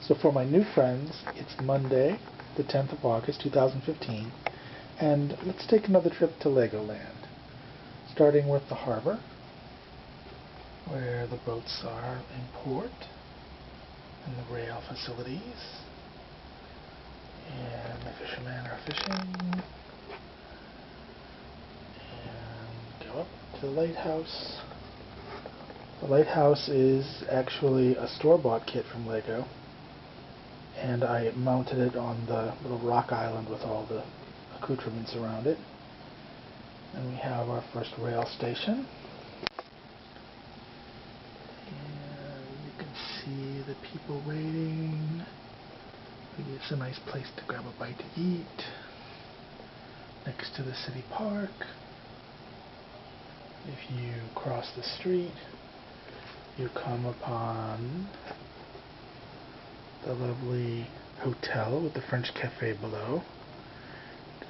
So for my new friends, it's Monday, the 10th of August, 2015, and let's take another trip to Legoland, starting with the harbor, where the boats are in port, and the rail facilities, and the fishermen are fishing, and go up to the lighthouse. The lighthouse is actually a store-bought kit from Lego, and I mounted it on the little rock island with all the accoutrements around it. And we have our first rail station. And you can see the people waiting. It's a nice place to grab a bite to eat, next to the city park. If you cross the street, you come upon the lovely hotel with the French cafe below.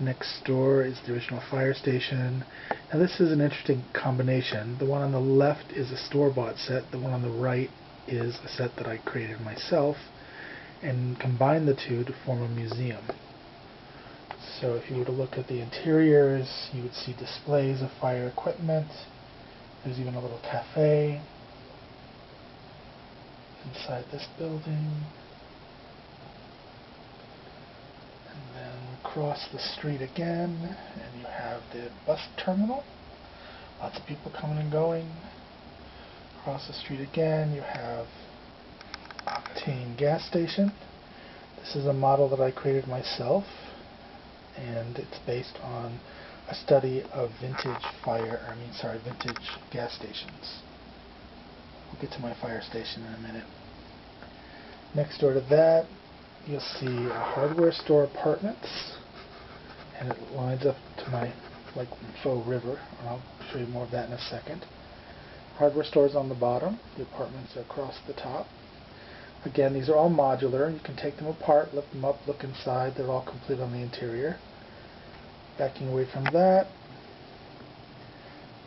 Next door is the original fire station. Now this is an interesting combination. The one on the left is a store-bought set. The one on the right is a set that I created myself, and combine the two to form a museum. So if you were to look at the interiors, you would see displays of fire equipment. There's even a little cafe inside this building. And then cross the street again, and you have the bus terminal. Lots of people coming and going. Across the street again, you have Octane gas station. This is a model that I created myself, and it's based on a study of vintage gas stations. We'll get to my fire station in a minute. Next door to that, you'll see a hardware store apartments, and it lines up to my faux river, and I'll show you more of that in a second. Hardware stores on the bottom, the apartments are across the top. Again, these are all modular. You can take them apart, lift them up, look inside. They're all complete on the interior. Backing away from that,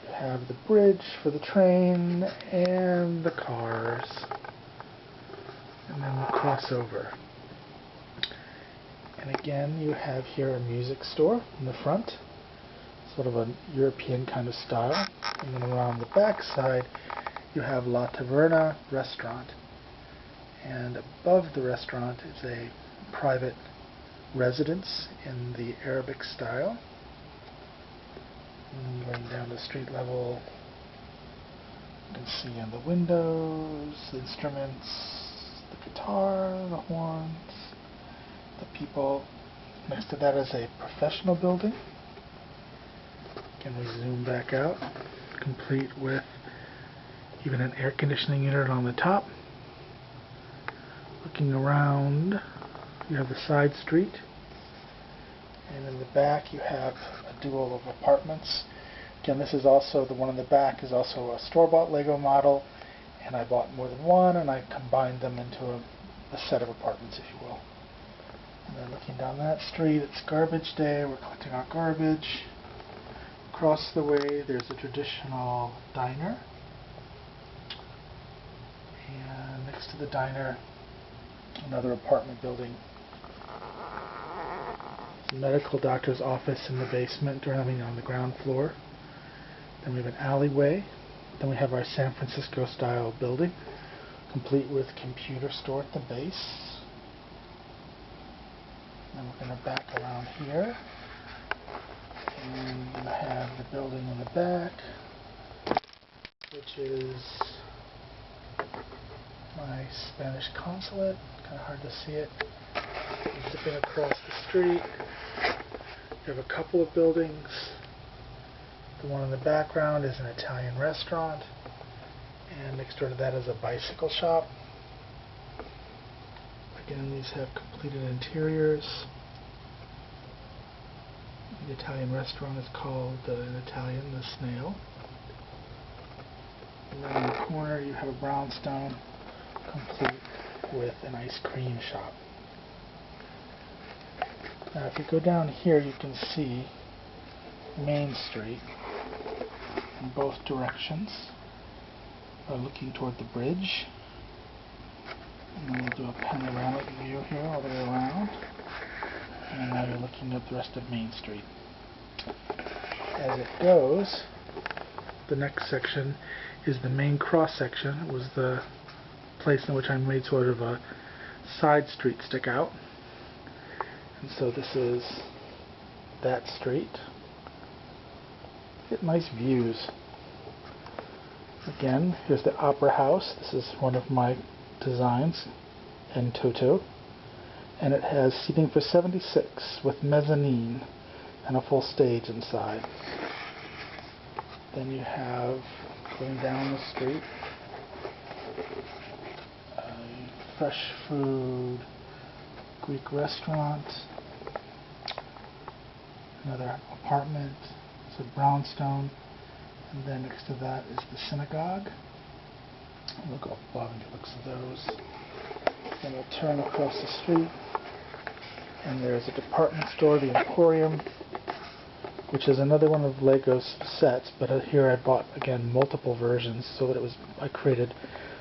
you have the bridge for the train and the cars, and then the crossover. And again, you have here a music store in the front, sort of a European kind of style. And then around the back side, you have La Taverna restaurant. And above the restaurant is a private residence in the Arabic style. And going down to street level, you can see on the windows, the instruments, the guitar, the horns, the people. Next to that is a professional building. Again, we zoom back out, complete with even an air conditioning unit on the top. Looking around, you have the side street, and in the back you have a duo of apartments. Again, this is also, the one in the back is also a store-bought Lego model, and I bought more than one and I combined them into a set of apartments, if you will. And then looking down that street, it's garbage day. We're collecting our garbage. Across the way, there's a traditional diner. And next to the diner, another apartment building. There's a medical doctor's office in the basement, or on the ground floor. Then we have an alleyway. Then we have our San Francisco style building, complete with computer store at the base. Then we're going to back around here, and you have the building in the back, which is my Spanish consulate. Kind of hard to see it. Zipping across the street, you have a couple of buildings. The one in the background is an Italian restaurant, and next door to that is a bicycle shop. Again, these have completed interiors. The Italian restaurant is called, in Italian, the Snail. And then in the corner you have a brownstone, complete with an ice cream shop. Now if you go down here, you can see Main Street in both directions. Looking toward the bridge. And then we'll do a panoramic view here all the way around. And now you're looking at the rest of Main Street. As it goes, the next section is the main cross section. It was the place in which I made sort of a side street stick out. And so this is that street. Get nice views. Again, here's the Opera House. This is one of my designs in Toto. And it has seating for 76 with mezzanine and a full stage inside. Then you have, going down the street, a fresh food Greek restaurant, another apartment, it's a brownstone, and then next to that is the synagogue. We'll go above and get looks at those. Then we'll turn across the street, and there's a department store, the Emporium, which is another one of Lego's sets, but here I bought, again, multiple versions, so that I created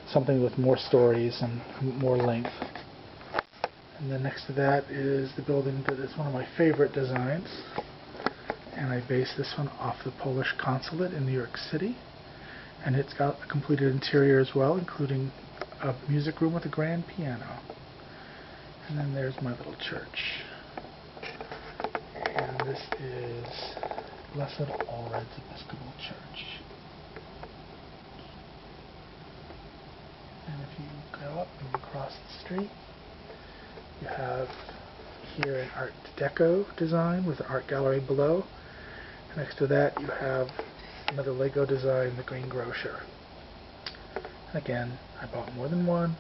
something with more stories and more length. And then next to that is the building that is one of my favorite designs, and I based this one off the Polish consulate in New York City, and it's got a completed interior as well, including a music room with a grand piano. And then there's my little church. And this is Blessed Allred's Episcopal Church. And if you go up and across the street, you have here an Art Deco design with an art gallery below. And next to that you have another Lego design, the Green Grocer. And again, I bought more than one.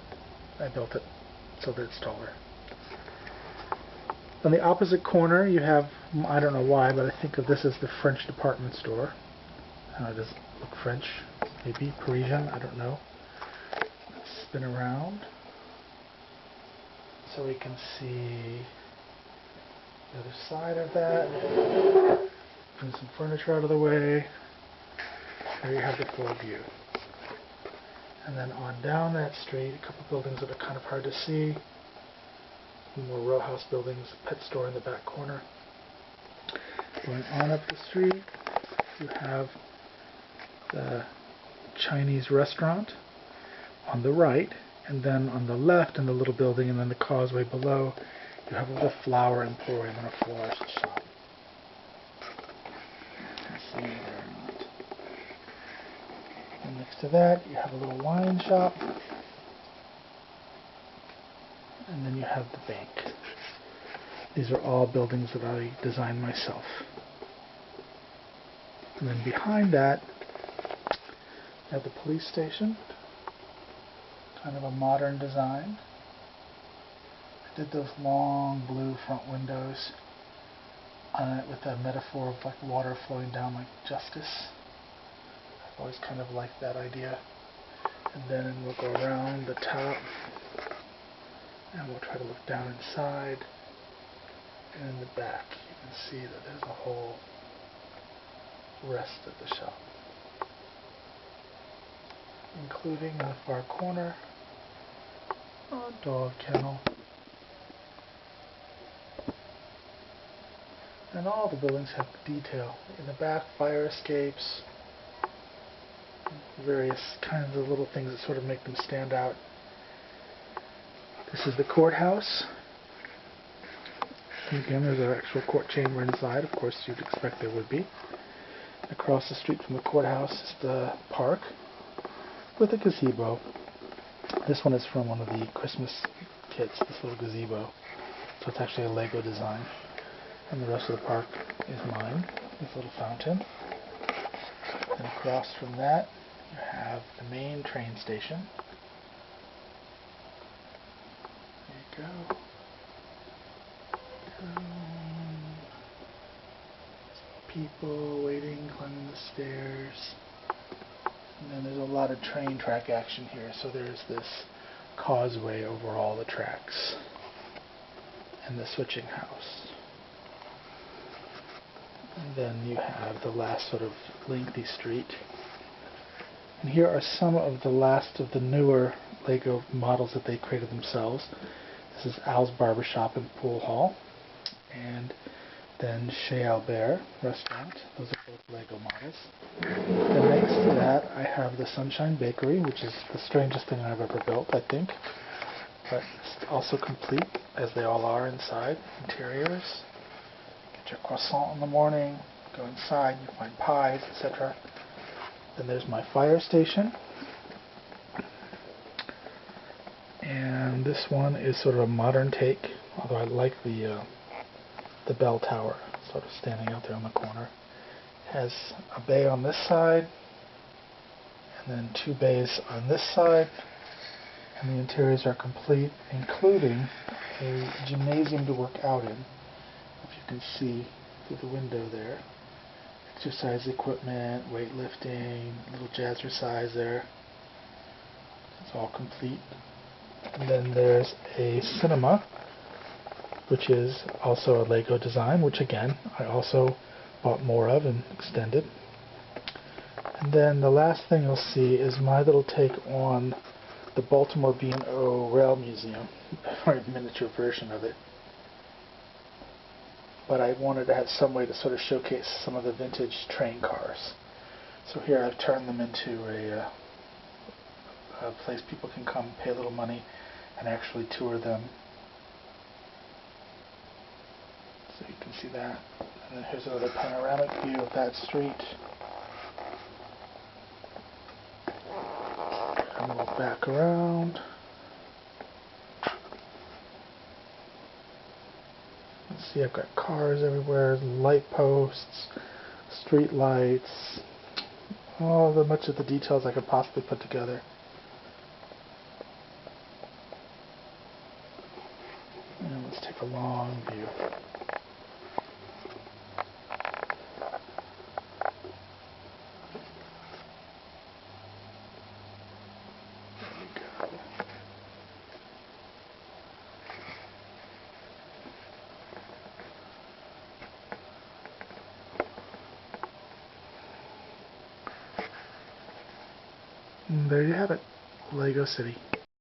I built it so that it's taller. On the opposite corner you have, I don't know why, but I think of this as the French department store. Does it look French? Maybe Parisian? I don't know. Let's spin around so we can see the other side of that. Bring some furniture out of the way. There you have the full view. And then on down that street, a couple buildings that are kind of hard to see. More row house buildings, a pet store in the back corner. Going on up the street, you have the Chinese restaurant on the right, and then on the left in the little building and then the causeway below, you have a little flower emporium and a florist shop. You can see there or not. And next to that, you have a little wine shop. And then you have the bank. These are all buildings that I designed myself. And then behind that, you have the police station. Kind of a modern design. I did those long blue front windows on it with a metaphor of like water flowing down like justice. I've always kind of liked that idea. And then we'll go around the top. And we'll try to look down inside, and in the back you can see that there's a whole rest of the shop, including in the far corner a dog kennel. And all the buildings have detail. In the back, fire escapes, various kinds of little things that sort of make them stand out. This is the courthouse. And again, there's an actual court chamber inside. Of course, you'd expect there would be. Across the street from the courthouse is the park with a gazebo. This one is from one of the Christmas kits, this little gazebo. So it's actually a Lego design. And the rest of the park is mine, this little fountain. And across from that, you have the main train station. There you go. People waiting, climbing the stairs. And then there's a lot of train track action here. So there's this causeway over all the tracks. And the switching house. And then you have the last sort of lengthy street. And here are some of the last of the newer Lego models that they created themselves. This is Al's Barbershop and Pool Hall, and then Chez Albert Restaurant. Those are both Lego models. Then next to that, I have the Sunshine Bakery, which is the strangest thing I've ever built, I think. But it's also complete, as they all are inside. Interiors. Get your croissant in the morning, go inside, you find pies, etc. Then there's my fire station. And this one is sort of a modern take, although I like the bell tower sort of standing out there on the corner. It has a bay on this side, and then 2 bays on this side, and the interiors are complete, including a gymnasium to work out in, if you can see through the window there. Exercise equipment, weightlifting, little jazzercise there. It's all complete. And then there's a cinema, which is also a Lego design, which again I also bought more of and extended. And then the last thing you'll see is my little take on the Baltimore B&O Rail Museum, a very miniature version of it. But I wanted to have some way to sort of showcase some of the vintage train cars. So here I've turned them into a place people can come, pay a little money, and actually tour them. So you can see that. And then here's another panoramic view of that street. And we'll back around. Let's see, I've got cars everywhere, light posts, street lights, much of the details I could possibly put together. And let's take a long view. And there you have it, Lego City.